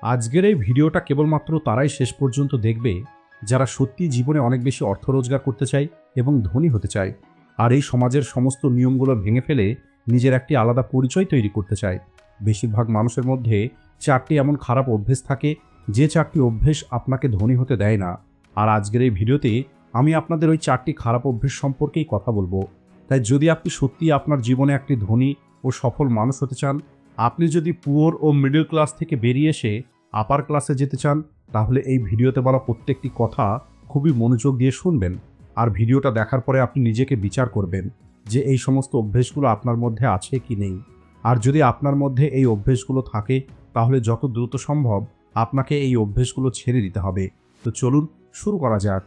আজকের এই ভিডিওটা কেবলমাত্র তারাই শেষ পর্যন্ত দেখবে যারা সত্যি জীবনে অনেক বেশি অর্থ রোজগার করতে চায় এবং ধনী হতে চায়, আর এই সমাজের সমস্ত নিয়মগুলো ভেঙে ফেলে নিজের একটি আলাদা পরিচয় তৈরি করতে চায়। বেশিরভাগ মানুষের মধ্যে 4টি এমন খারাপ অভ্যেস থাকে যে 4টি অভ্যেস আপনাকে ধনী হতে দেয় না। আর আজকের এই ভিডিওতে আমি আপনাদের ওই 4টি খারাপ অভ্যেস সম্পর্কেই কথা বলবো। তাই যদি আপনি সত্যিই আপনার জীবনে একটি ধনী ও সফল মানুষ হতে চান, আপনি যদি পুয়ার ও মিডল ক্লাস থেকে বেরিয়ে এসে আপার ক্লাসে যেতে চান, তাহলে এই ভিডিওতে বলা প্রত্যেকটি কথা খুবই মনোযোগ দিয়ে শুনবেন। আর ভিডিওটা দেখার পরে আপনি নিজেকে বিচার করবেন যে এই সমস্ত অভ্যেসগুলো আপনার মধ্যে আছে কি নেই। আর যদি আপনার মধ্যে এই অভ্যেসগুলো থাকে, তাহলে যত দ্রুত সম্ভব আপনাকে এই অভ্যেসগুলো ছেড়ে দিতে হবে। তো চলুন শুরু করা যাক।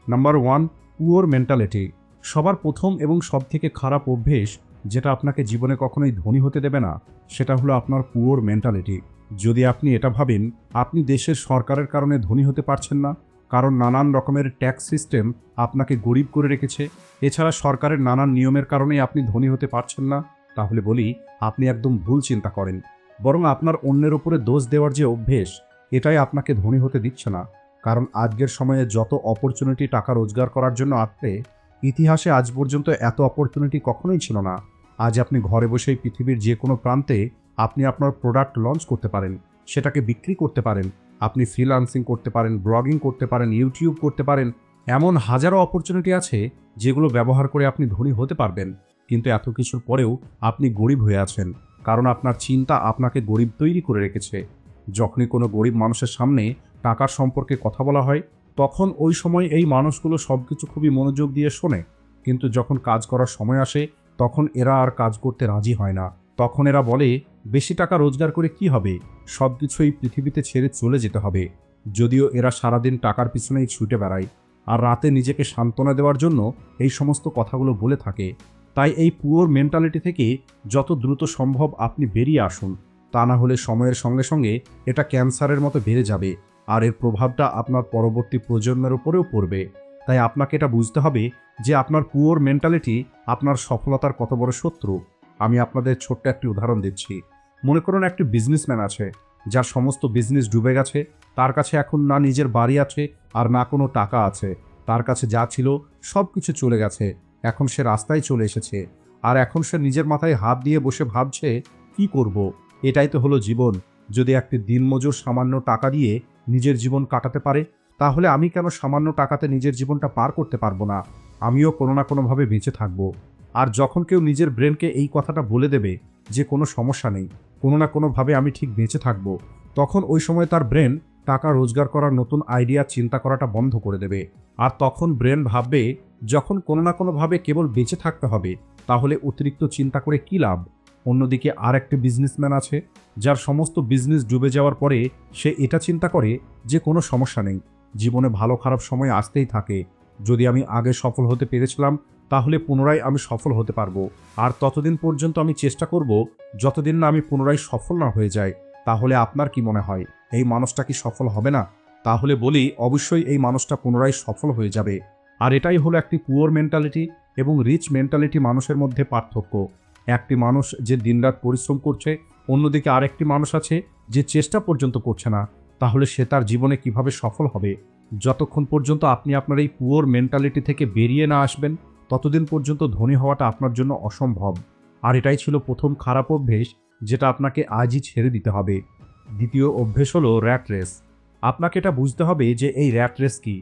Number 1, poor mentality. সবার প্রথম এবং সবথেকে খারাপ অভ্যেস যেটা আপনাকে জীবনে কখনোই ধনী হতে দেবে না, সেটা হলো আপনার পুয়ার মেন্টালিটি। যদি আপনি এটা ভাবেন আপনি দেশের সরকারের কারণে ধনী হতে পারছেন না, কারণ নানান রকমের ট্যাক্স সিস্টেম আপনাকে গরিব করে রেখেছে, এছাড়া সরকারের নানান নিয়মের কারণেই আপনি ধনী হতে পারছেন না, তাহলে বলি আপনি একদম ভুল চিন্তা করেন। বরং আপনার অন্যের ওপরে দোষ দেওয়ার যে অভ্যেস, এটাই আপনাকে ধনী হতে দিচ্ছে না। কারণ আজকের সময়ে যত অপরচুনিটি টাকা রোজগার করার জন্য আছে, ইতিহাসে আজ পর্যন্ত এত অপরচুনিটি কখনোই ছিল না। আজ আপনি ঘরে বসেই পৃথিবীর যে কোনো প্রান্তে আপনি আপনার প্রোডাক্ট লঞ্চ করতে পারেন, সেটাকে বিক্রি করতে পারেন, আপনি ফ্রিল্যান্সিং করতে পারেন, ব্লগিং করতে পারেন, ইউটিউব করতে পারেন। এমন হাজারো অপরচুনিটি আছে যেগুলো ব্যবহার করে আপনি ধনী হতে পারবেন। কিন্তু এত কিছুর পরেও আপনি গরিব হয়ে আছেন, কারণ আপনার চিন্তা আপনাকে গরিব তৈরি করে রেখেছে। যখনই কোনো গরিব মানুষের সামনে টাকার সম্পর্কে কথা বলা হয়, তখন ওই সময় এই মানুষগুলো সব কিছু খুবই মনোযোগ দিয়ে শোনে, কিন্তু যখন কাজ করার সময় আসে তখন এরা আর কাজ করতে রাজি হয় না। তখন এরা বলে, বেশি টাকা রোজগার করে কি হবে, সব কিছু এই পৃথিবীতে ছেড়ে চলে যেতে হবে। যদিও এরা সারাদিন টাকার পিছনেই ছুটে বেড়ায়, আর রাতে নিজেকে সান্ত্বনা দেওয়ার জন্য এই সমস্ত কথাগুলো বলে থাকে। তাই এই পুয়ার মেন্টালিটি থেকে যত দ্রুত সম্ভব আপনি বেরিয়ে আসুন, তা না হলে সময়ের সঙ্গে সঙ্গে এটা ক্যান্সারের মতো বেড়ে যাবে, আর এর প্রভাবটা আপনার পরবর্তী প্রজন্মের উপরেও পড়বে। তাই আপনাকে এটা বুঝতে হবে যে আপনার পুয়ার মেন্টালিটি আপনার সফলতার কত বড় শত্রু। আমি আপনাদের ছোট্ট একটি উদাহরণ দিচ্ছি। মনে করুন একটি বিজনেসম্যান আছে, যার সমস্ত বিজনেস ডুবে গেছে। তার কাছে এখন না নিজের বাড়ি আছে আর না কোনো টাকা আছে। তার কাছে যা ছিল সব কিছু চলে গেছে। এখন সে রাস্তায় চলে এসেছে, আর এখন সে নিজের মাথায় হাত দিয়ে বসে ভাবছে, কি করব? এটাই তো হলো জীবন। যদি একটি দিনমজুর সামান্য টাকা দিয়ে নিজের জীবন কাটাতে পারে, তাহলে আমি কেন সামান্য টাকাতে নিজের জীবনটা পার করতে পারবো না? আমিও কোনো না কোনোভাবে বেঁচে থাকবো। আর যখন কেউ নিজের ব্রেনকে এই কথাটা বলে দেবে যে কোনো সমস্যা নেই, কোনো না কোনোভাবে আমি ঠিক বেঁচে থাকবো, তখন ওই সময় তার ব্রেন টাকা রোজগার করার নতুন আইডিয়া চিন্তা করাটা বন্ধ করে দেবে। আর তখন ব্রেন ভাববে, যখন কোনো না কোনোভাবে কেবল বেঁচে থাকতে হবে, তাহলে অতিরিক্ত চিন্তা করে কী লাভ? অন্যদিকে আর একটি বিজনেসম্যান আছে, যার সমস্ত বিজনেস ডুবে যাওয়ার পরে সে এটা চিন্তা করে যে কোনো সমস্যা নেই, জীবনে ভালো খারাপ সময় আসতেই থাকে। যদি আমি আগে সফল হতে পেরেছিলাম, তাহলে পুনরায় আমি সফল হতে পারবো। আর ততদিন পর্যন্ত আমি চেষ্টা করব, যতদিন না আমি পুনরায় সফল না হয়ে যাই। তাহলে আপনার কি মনে হয় এই মানুষটা কি সফল হবে না? তাহলে বলি, অবশ্যই এই মানুষটা পুনরায় সফল হয়ে যাবে। আর এটাই হলো একটি পুয়ার মেন্টালিটি এবং রিচ মেন্টালিটি মানুষের মধ্যে পার্থক্য। একটি মানুষ যে দিনরাত পরিশ্রম করছে, অন্যদিকে আরেকটি মানুষ আছে যে চেষ্টা পর্যন্ত করছে না। তাহলে সে তার জীবনে কিভাবে সফল হবে? যতক্ষণ পর্যন্ত আপনি আপনার এই পুয়ার মেন্টালিটি থেকে বেরিয়ে না আসবেন, ততদিন পর্যন্ত ধনী হওয়াটা আপনার জন্য অসম্ভব। আর এটাই ছিল প্রথম খারাপ অভ্যেস, যেটা আপনাকে আজই ছেড়ে দিতে হবে। দ্বিতীয় অভ্যেস হলো র্যাট রেস। আপনাকে এটা বুঝতে হবে যে এই র্যাট রেস কি।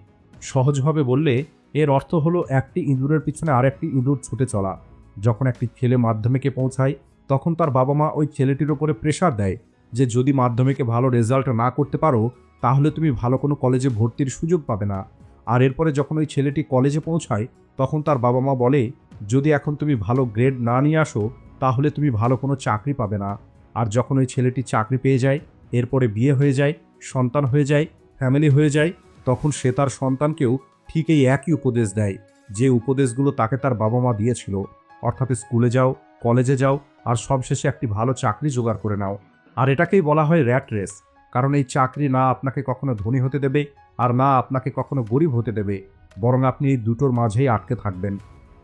সহজভাবে বললে এর অর্থ হলো একটি ইঁদুরের পিছনে আরেকটি ইঁদুর ছুটে চলা। যখন একটি ছেলে মাধ্যমিকে পৌঁছায়, তখন তার বাবা মা ওই ছেলেটির উপরে প্রেশার দেয় যে যদি মাধ্যমিকে ভালো রেজাল্ট না করতে পারো, তাহলে তুমি ভালো কোনো কলেজে ভর্তির সুযোগ পাবে না। আর এরপরে যখন ওই ছেলেটি কলেজে পৌঁছায়, তখন তার বাবা মা বলে, যদি এখন তুমি ভালো গ্রেড না নিয়ে আসো, তাহলে তুমি ভালো কোনো চাকরি পাবে না। আর যখন ওই ছেলেটি চাকরি পেয়ে যায়, এরপরে বিয়ে হয়ে যায়, সন্তান হয়ে যায়, ফ্যামিলি হয়ে যায়, তখন সে তার সন্তানকেও ঠিক এই একই উপদেশ দেয়, যে উপদেশগুলো তাকে তার বাবা মা দিয়েছিল। অর্থাৎ স্কুলে যাও, কলেজে যাও, আর সবশেষে একটি ভালো চাকরি জোগাড় করে নাও। আর এটাকেই বলা হয় র্যাট রেস। কারণ এই চাকরি না আপনাকে কখনো ধনী হতে দেবে, আর না আপনাকে কখনো গরিব হতে দেবে, বরং আপনি এই দুটোর মাঝেই আটকে থাকবেন।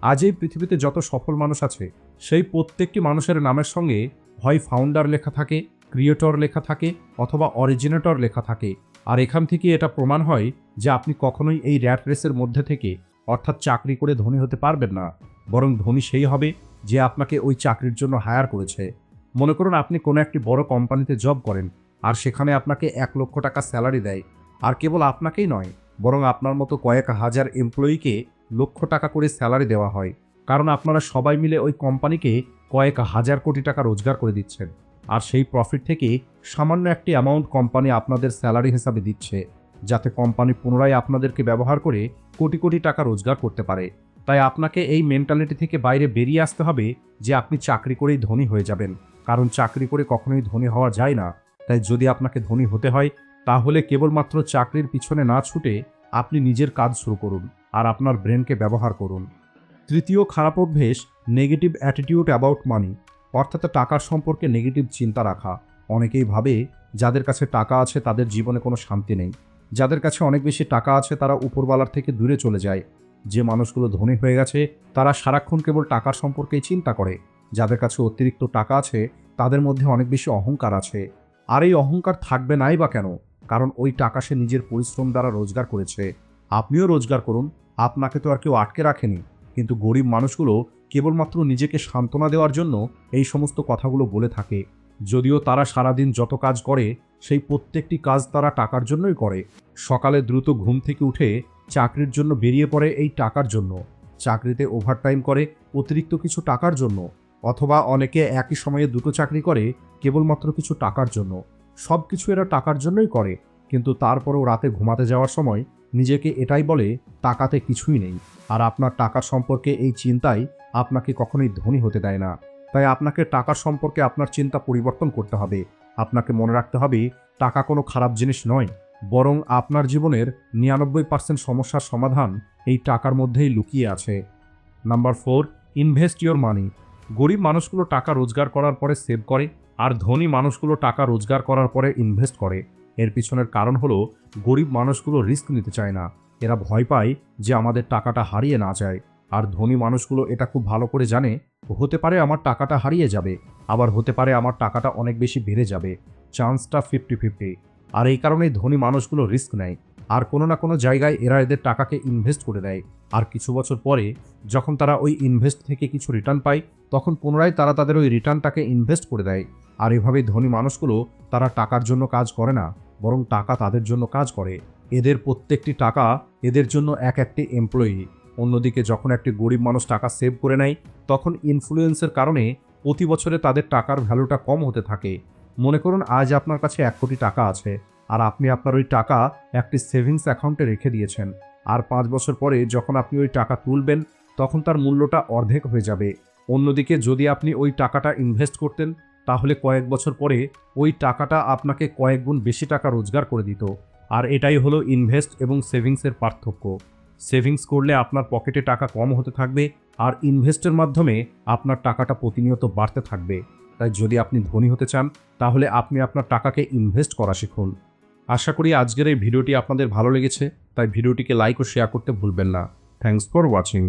আজ এই পৃথিবীতে যত সফল মানুষ আছে, সেই প্রত্যেকটি মানুষের নামের সঙ্গে হয় ফাউন্ডার লেখা থাকে, ক্রিয়েটর লেখা থাকে অথবা অরিজিনেটর লেখা থাকে। আর এখান থেকে এটা প্রমাণ হয় যে আপনি কখনোই এই র্যাট রেসের মধ্যে থেকে অর্থাৎ চাকরি করে ধনী হতে পারবেন না, বরং ধনী সেই হবে যে আপনাকে ওই চাকরির জন্য হায়ার করেছে। মনে করুন আপনি কোনো একটি বড় কোম্পানিতে জব করেন আর সেখানে আপনাকে 1 লক্ষ টাকা স্যালারি দেয়, আর কেবল আপনাকেই নয় বরং আপনার মতো কয়েক হাজার এমপ্লয়িকে লক্ষ টাকা করে স্যালারি দেওয়া হয়, কারণ আপনারা সবাই মিলে ওই কোম্পানিকে কয়েক হাজার কোটি টাকা রোজগার করে দিচ্ছেন। আর সেই প্রফিট থেকে সামান্য একটি অ্যামাউন্ট কোম্পানি আপনাদের স্যালারি হিসাবে দিচ্ছে, যাতে কোম্পানি পুনরায় আপনাদেরকে ব্যবহার করে কোটি কোটি টাকা রোজগার করতে পারে। তাই আপনাকে এই মেন্টালিটি থেকে বাইরে বেরিয়ে আসতে হবে যে আপনি চাকরি করেই ধনী হয়ে যাবেন, কারণ চাকরি করে কখনোই ধনী হওয়া যায় না। তাই যদি আপনাকে ধনী হতে হয় তাহলে কেবলমাত্র চাকরির পিছনে না ছুটে আপনি নিজের কাজ শুরু করুন আর আপনার ব্রেনকে ব্যবহার করুন। তৃতীয় খারাপ অভ্যেস, নেগেটিভ অ্যাটিটিউড অ্যাবাউট মানি, অর্থাৎ টাকার সম্পর্কে নেগেটিভ চিন্তা রাখা। অনেকেই ভাবে যাদের কাছে টাকা আছে তাদের জীবনে কোনো শান্তি নেই, যাদের কাছে অনেক বেশি টাকা আছে তারা উপরওয়ালার থেকে দূরে চলে যায়। যে মানুষগুলো ধনী হয়ে গেছে তারা সারাক্ষণ কেবল টাকার সম্পর্কেই চিন্তা করে। যাদের কাছে অতিরিক্ত টাকা আছে তাদের মধ্যে অনেক বেশি অহংকার আছে। আর এই অহংকার থাকবে নাই বা কেন? কারণ ওই টাকা সে নিজের পরিশ্রম দ্বারা রোজগার করেছে। আপনিও রোজগার করুন, আপনাকে তো আর কেউ আটকে রাখেনি। কিন্তু গরিব মানুষগুলো কেবলমাত্র নিজেকে সান্ত্বনা দেওয়ার জন্য এই সমস্ত কথাগুলো বলে থাকে, যদিও তারা সারাদিন যত কাজ করে সেই প্রত্যেকটি কাজ তারা টাকার জন্যই করে। সকালে দ্রুত ঘুম থেকে উঠে চাকরির জন্য বেরিয়ে পড়ে এই টাকার জন্য, চাকরিতে ওভারটাইম করে অতিরিক্ত কিছু টাকার জন্য, অথবা অনেকে একই সময়ে দুটো চাকরি করে কেবলমাত্র কিছু টাকার জন্য। সব কিছু এরা টাকার জন্যই করে, কিন্তু তারপরেও রাতে ঘুমাতে যাওয়ার সময় নিজেকে এটাই বলে টাকাতে কিছুই নেই। আর আপনার টাকার সম্পর্কে এই চিন্তাই আপনাকে কখনোই ধনী হতে দেয় না। তাই আপনাকে টাকার সম্পর্কে আপনার চিন্তা পরিবর্তন করতে হবে। আপনাকে মনে রাখতে হবে টাকা কোনো খারাপ জিনিস নয়, বরং আপনার জীবনের 99% সমস্যার সমাধান এই টাকার মধ্যেই লুকিয়ে আছে। নাম্বার 4, ইনভেস্ট ইওর মানি। গরিব মানুষগুলো টাকা রোজগার করার পরে সেভ করে, আর ধনী মানুষগুলো টাকা রোজগার করার পরে ইনভেস্ট করে। এর পিছনের কারণ হলো গরিব মানুষগুলো রিস্ক নিতে চায় না। এরা ভয় পায় যে আমাদের টাকাটা হারিয়ে না যায়। আর ধনী মানুষগুলো এটা খুব ভালো করে জানে, হতে পারে আমার টাকাটা হারিয়ে যাবে, আবার হতে পারে আমার টাকাটা অনেক বেশি বেড়ে যাবে, চান্সটা 50-50। আর এই কারণেই ধনী মানুষগুলো রিস্ক নেয়, আর কোনো না কোনো জায়গায় এরা এদের টাকাকে ইনভেস্ট করে দেয়। আর কিছু বছর পরে যখন তারা ওই ইনভেস্ট থেকে কিছু রিটার্ন পায় তখন পুনরায় তারা তাদের ওই রিটার্নটাকে ইনভেস্ট করে দেয়। আর এভাবেই ধনী মানুষগুলো তারা টাকার জন্য কাজ করে না, বরং টাকা তাদের জন্য কাজ করে। এদের প্রত্যেকটি টাকা এদের জন্য এক একটি এমপ্লয়ি। অন্যদিকে যখন একটি গরিব মানুষ টাকা সেভ করে নেয় তখন ইনফ্লুয়েন্সের কারণে প্রতি বছরে তাদের টাকার ভ্যালুটা কম হতে থাকে। মনে করুন আজ আপনার কাছে 1 কোটি টাকা আছে, আর আপনি আপনার ওই টাকা একটি সেভিংস অ্যাকাউন্টে রেখে দিয়েছেন। আর 5 বছর পরে যখন আপনি ওই টাকা তুলবেন তখন তার মূল্যটা অর্ধেক হয়ে যাবে। অন্যদিকে যদি আপনি ওই টাকাটা ইনভেস্ট করতেন তাহলে কয়েক বছর পরে ওই টাকাটা আপনাকে কয়েক গুণ বেশি টাকা রোজগার করে দিত। আর এটাই হলো ইনভেস্ট এবং সেভিংসের পার্থক্য। সেভিংস করলে আপনার পকেটে টাকা কম হতে থাকবে, আর ইনভেস্টের মাধ্যমে আপনার টাকাটা প্রতিনিয়ত বাড়তে থাকবে। তাই যদি আপনি ধনী হতে চান তাহলে আপনি আপনার টাকাকে ইনভেস্ট করা শিখুন। আশা করি আজকের এই ভিডিওটি আপনাদের ভালো লেগেছে, তাই ভিডিওটিকে লাইক ও শেয়ার করতে ভুলবেন না। Thanks for watching.